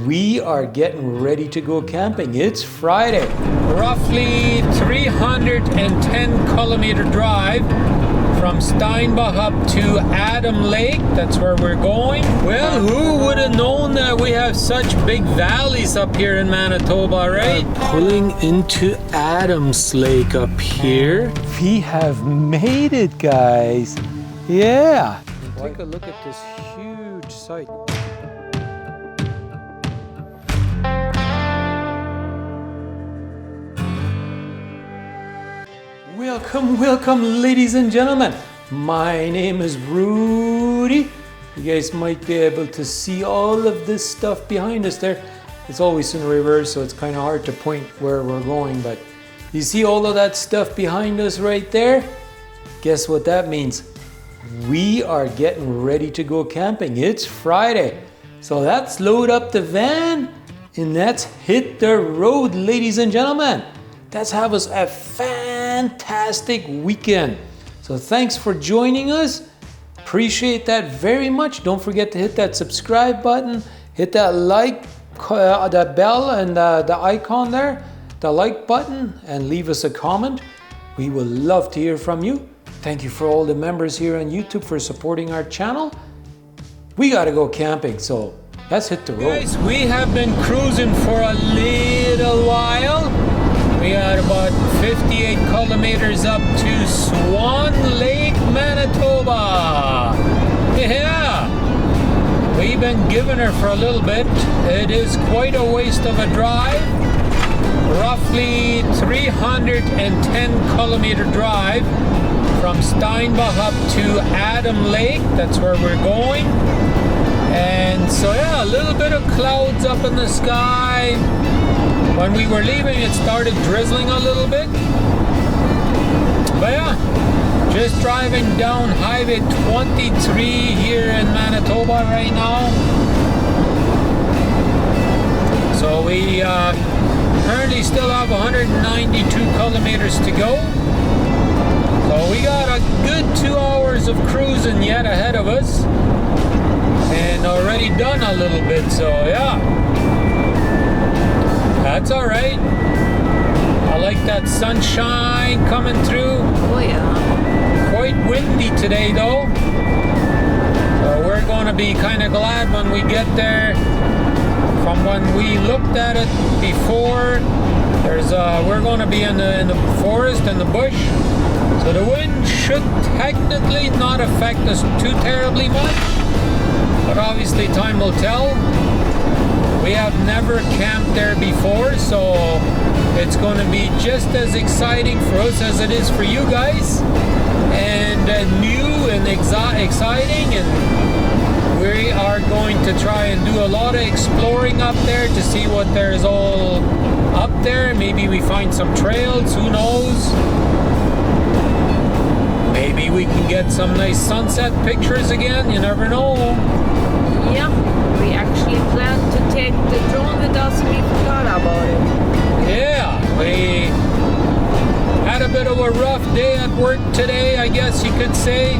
We are getting ready to go camping. It's Friday. Roughly 310-kilometer drive from Steinbach up to Adam Lake. That's where we're going. Well, who would have known that we have such big valleys up here in Manitoba, right? Pulling into Adams Lake up here. We have made it, guys. Yeah. Take a look at this huge site. Welcome, ladies and gentlemen. My name is Rudi. You guys might be able to see all of this stuff behind us there. It's always in reverse, so it's kind of hard to point where we're going, but you see all of that stuff behind us right there? Guess what that means? We are getting ready to go camping. It's Friday. So let's load up the van and let's hit the road, ladies and gentlemen. Let's have us a fantastic weekend. So thanks for joining us. Appreciate that very much. Don't forget to hit that subscribe button, hit that like, that bell and the icon there, the like button, and leave us a comment. We will love to hear from you. Thank you for all the members here on YouTube for supporting our channel. We gotta go camping, so let's hit the road. Guys, we have been cruising for a little while. We are about 58 kilometers up to Swan Lake, Manitoba. Yeah, we've been giving her for a little bit. It is quite a waste of a drive. Roughly 310 kilometer drive from Steinbach up to Adam Lake. That's where we're going. And so yeah, a little bit of clouds up in the sky. When we were leaving, it started drizzling a little bit. But yeah, just driving down Highway 23 here in Manitoba right now. So we currently still have 192 kilometers to go. So we got a good 2 hours of cruising yet ahead of us. And already done a little bit, so yeah. That's all right. I like that sunshine coming through. Oh yeah. Quite windy today though. So we're going to be kind of glad when we get there. From when we looked at it before, we're going to be in the forest and the bush. So the wind should technically not affect us too terribly much. But obviously time will tell. We have never camped there before, so it's going to be just as exciting for us as it is for you guys, and new and exciting, and we are going to try and do a lot of exploring up there to see what there's all up there. Maybe we find some trails, who knows? Maybe we can get some nice sunset pictures again, you never know. Yeah, we actually planned to take the drone with us and we forgot about it. Yeah, we had a bit of a rough day at work today, I guess you could say.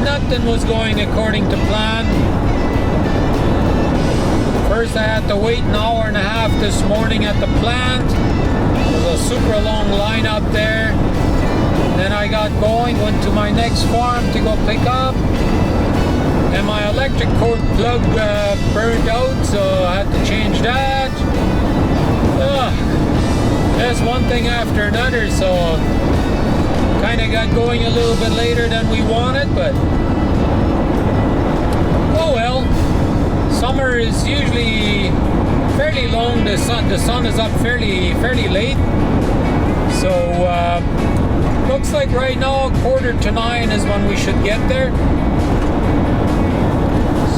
Nothing was going according to plan. First I had to wait an hour and a half this morning at the plant. There was a super long line up there. Then I got going, went to my next farm to go pick up. And my electric cord plug burned out, so I had to change that. That's one thing after another, so kind of got going a little bit later than we wanted, but oh well. Summer is usually fairly long. The sun is up fairly late. So looks like right now 8:45 is when we should get there.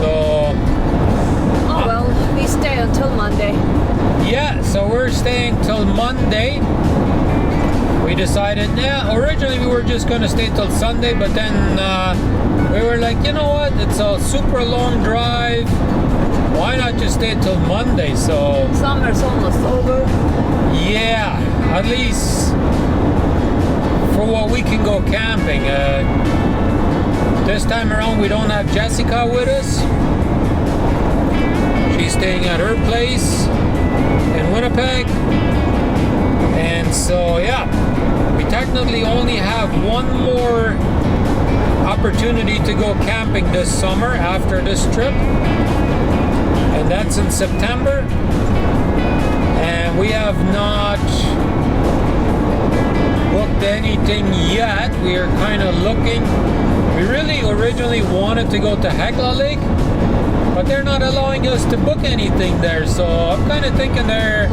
So, oh well, we stay until Monday. Yeah, so we're staying till Monday. We decided, yeah, originally we were just going to stay till Sunday, but then we were like, you know what, it's a super long drive. Why not just stay till Monday? So Summer's almost over. Yeah, at least for what we can go camping. This time around we don't have Jessica with us. She's She's staying at her place in Winnipeg. And so, yeah, we technically only have one more opportunity to go camping this summer after this trip. And that's in September. And we have not booked anything yet. We are kind of looking. We really originally wanted to go to Hecla Lake, but they're not allowing us to book anything there. So I'm kind of thinking they're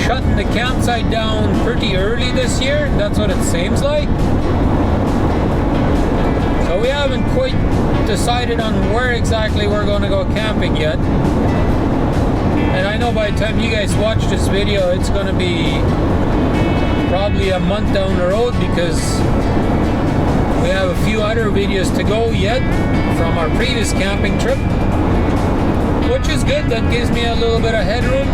shutting the campsite down pretty early this year. That's what it seems like. So we haven't quite decided on where exactly we're going to go camping yet. And I know by the time you guys watch this video, it's going to be probably a month down the road, because we have a few other videos to go yet from our previous camping trip, which is good. That gives me a little bit of headroom.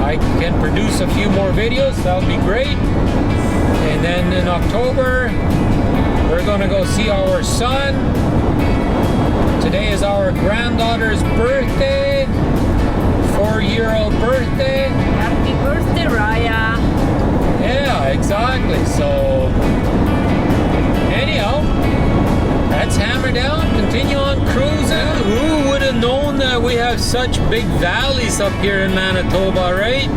I can produce a few more videos. That would be great. And then in October, we're going to go see our son. Today is our granddaughter's birthday, 4-year-old birthday. Happy birthday, Raya. Yeah, exactly. So, anyhow, let's hammer down, continue on cruising. Who would have known that we have such big valleys up here in Manitoba, right?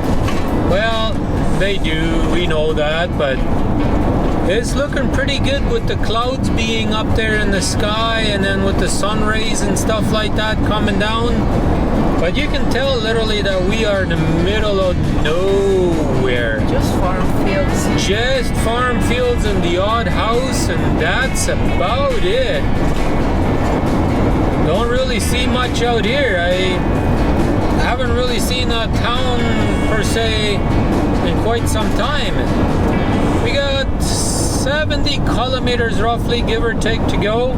Well, they do, we know that, but it's looking pretty good with the clouds being up there in the sky, and then with the sun rays and stuff like that coming down. But you can tell literally that we are in the middle of nowhere. Just farm fields. Just farm fields and the odd house, and that's about it. Don't really see much out here. I haven't really seen a town per se in quite some time. We got 70 kilometers roughly, give or take, to go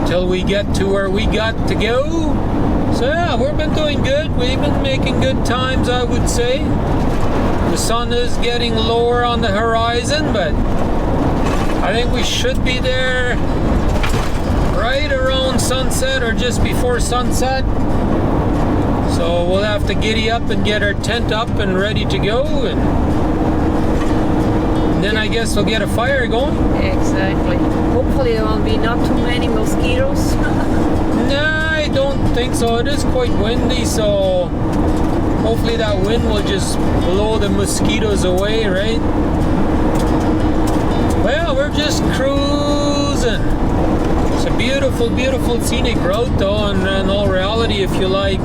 till we get to where we got to go. So yeah, we've been doing good. We've been making good times, I would say. The sun is getting lower on the horizon, but I think we should be there right around sunset or just before sunset. So we'll have to giddy up and get our tent up and ready to go, and then I guess we'll get a fire going. Exactly. Hopefully there will be not too many mosquitoes. Nah, I don't think so. It is quite windy, so hopefully that wind will just blow the mosquitoes away, right? Well, we're just cruising. It's a beautiful, beautiful scenic route, though, and in all reality, if you like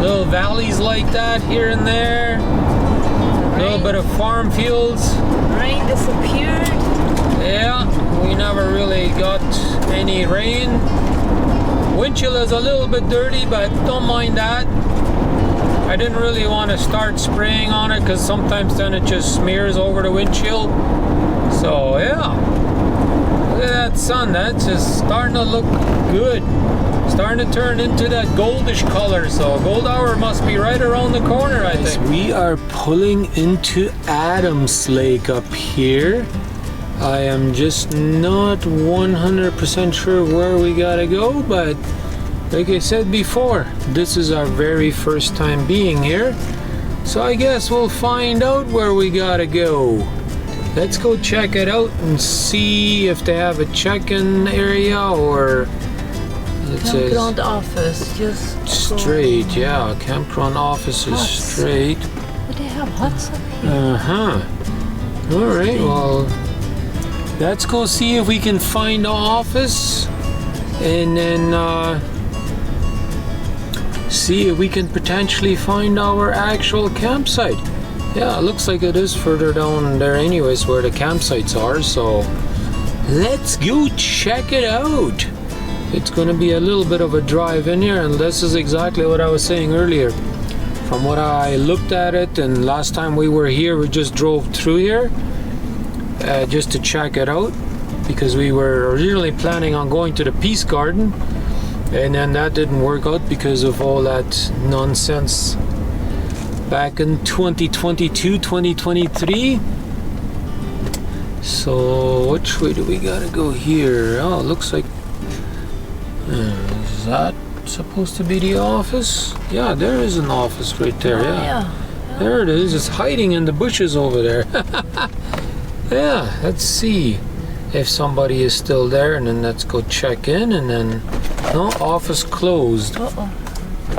little valleys like that here and there, a little bit of farm fields. Rain disappeared. Yeah, we never really got any rain. Windshield is a little bit dirty, but don't mind that. I didn't really want to start spraying on it, because sometimes then it just smears over the windshield. So yeah, look at that sun. That's just starting to look good. Starting to turn into that goldish color, so gold hour must be right around the corner, I think. We are pulling into Adams Lake up here. I am just not 100% sure where we gotta go, but like I said before, this is our very first time being here, so I guess we'll find out where we gotta go. Let's go check it out and see if they have a check-in area, or it says Campground office, just straight. Yeah, campground office is Huts. straight. But they have huts up here. All right, well, let's go see if we can find the office, and then see if we can potentially find our actual campsite. Yeah, it looks like it is further down there anyways where the campsites are, so let's go check it out. It's going to be a little bit of a drive in here, and this is exactly what I was saying earlier. From what I looked at it, and last time we were here, we just drove through here just to check it out, because we were originally planning on going to the Peace Garden, and then that didn't work out because of all that nonsense back in 2022, 2023. So which way do we gotta go here? Oh, it looks like Is that supposed to be the office? Yeah, there is an office right there. Yeah. There it is. It's hiding in the bushes over there. Yeah, let's see if somebody is still there, and then let's go check in, and then no, office closed. Uh-oh.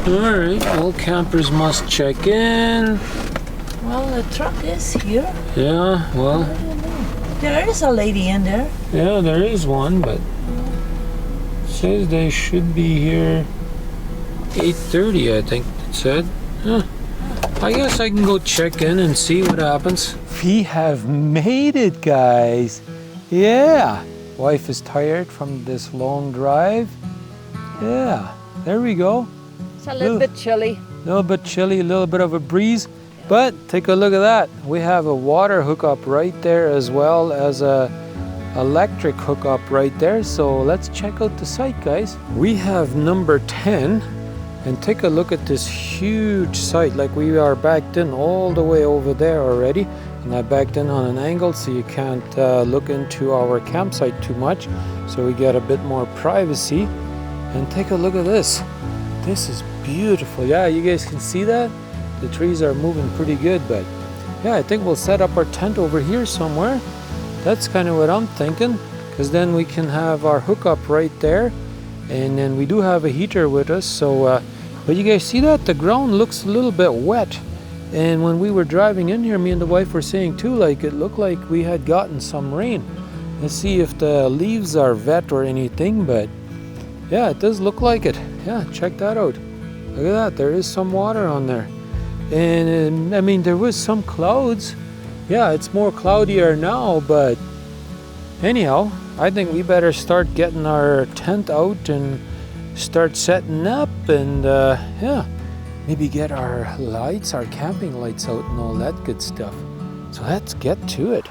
All right, all campers must check in. Well, the truck is here. Yeah, well, I don't know. There is a lady in there. yeah, there is one, but it says they should be here 8:30, I think it said. Huh. I guess I can go check in and see what happens. We have made it, guys. Yeah. Wife is tired from this long drive. Yeah, there we go. It's a little bit chilly. A little bit chilly, a little bit of a breeze. But take a look at that. We have a water hookup right there, as well as a electric hookup right there. So let's check out the site, guys. We have number 10, and take a look at this huge site. Like, we are backed in all the way over there already, and I backed in on an angle so you can't look into our campsite too much, so we get a bit more privacy. And take a look at this. This is beautiful. Yeah, you guys can see that? The trees are moving pretty good, but yeah, I think we'll set up our tent over here somewhere. That's kind of what I'm thinking, because then we can have our hookup right there, and then we do have a heater with us. So but you guys see that the ground looks a little bit wet, and when we were driving in here, me and the wife were saying too, like, it looked like we had gotten some rain. Let's see if the leaves are wet or anything, but yeah, it does look like it. Yeah, check that out. Look at that, there is some water on there. And I mean, there was some clouds. Yeah, it's more cloudier now, but anyhow, I think we better start getting our tent out and start setting up, and yeah, maybe get our lights, our camping lights out and all that good stuff. So let's get to it.